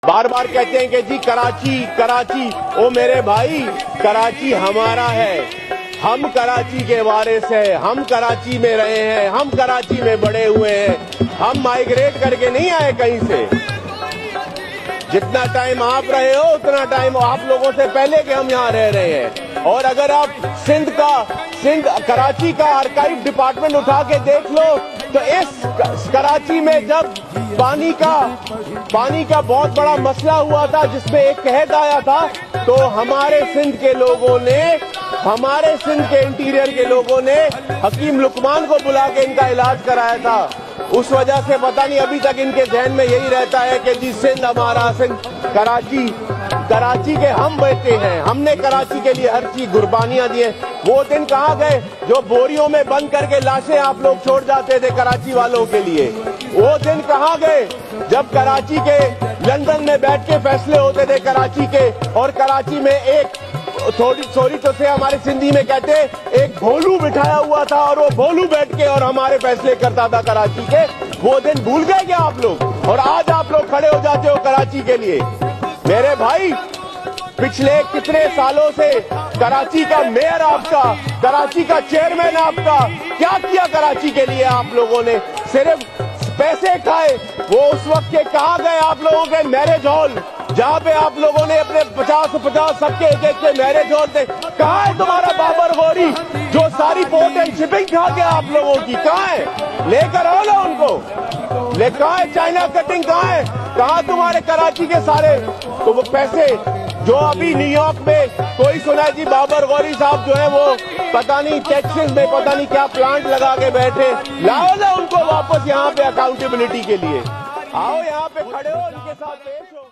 बार बार कहते हैं कि जी कराची कराची। ओ मेरे भाई, कराची हमारा है, हम कराची के वारिस हैं, हम कराची में रहे हैं, हम कराची में बड़े हुए हैं, हम माइग्रेट करके नहीं आए कहीं से। जितना टाइम आप रहे हो उतना टाइम आप लोगों से पहले के हम यहाँ रह रहे हैं। और अगर आप सिंध कराची का आर्काइव डिपार्टमेंट उठा के देख लो तो इस कराची में जब पानी का बहुत बड़ा मसला हुआ था जिसमें एक कहत आया था, तो हमारे सिंध के इंटीरियर के लोगों ने हकीम लुकमान को बुला के इनका इलाज कराया था। उस वजह से पता नहीं अभी तक इनके जहन में यही रहता है कि जी सिंध हमारा, सिंध कराची के हम बेटे हैं, हमने कराची के लिए हर चीज कुर्बानियां दी हैं। वो दिन कहाँ गए जो बोरियों में बंद करके लाशें आप लोग छोड़ जाते थे कराची वालों के लिए? वो दिन कहाँ गए जब कराची के लंदन में बैठ के फैसले होते थे कराची के, और कराची में एक थोड़ी तो से हमारे सिंधी में कहते एक भोलू बिठाया हुआ था और वो भोलू बैठ के और हमारे फैसले करता था कराची के। वो दिन भूल गए क्या आप लोग? और आज आप लोग खड़े हो जाते हो कराची के लिए। मेरे भाई, पिछले कितने सालों से कराची का मेयर आपका, कराची का चेयरमैन आपका, क्या किया कराची के लिए आप लोगों ने? सिर्फ पैसे खाए। वो उस वक्त के कहाँ गए आप लोगों के मैरिज हॉल, जहाँ पे आप लोगों ने अपने 50 सबके एक के मैरिज हॉल थे? कहाँ है तुम्हारा बाबर गौरी जो सारी पोर्ट एंड शिपिंग खा गया आप लोगों की? कहाँ है? लेकर आओ ना उनको। कहाँ है चाइना कटिंग? कहाँ है? कहाँ तुम्हारे कराची के सारे तो वो पैसे जो अभी न्यूयॉर्क में कोई सुना है जी बाबर गौरी साहब जो है वो पता नहीं टेक्सास में पता नहीं क्या प्लांट लगा के बैठे। लाओ ना उनको वापस यहाँ पे अकाउंटेबिलिटी के लिए। आओ यहाँ पे खड़े हो, उनके साथ पेश हो।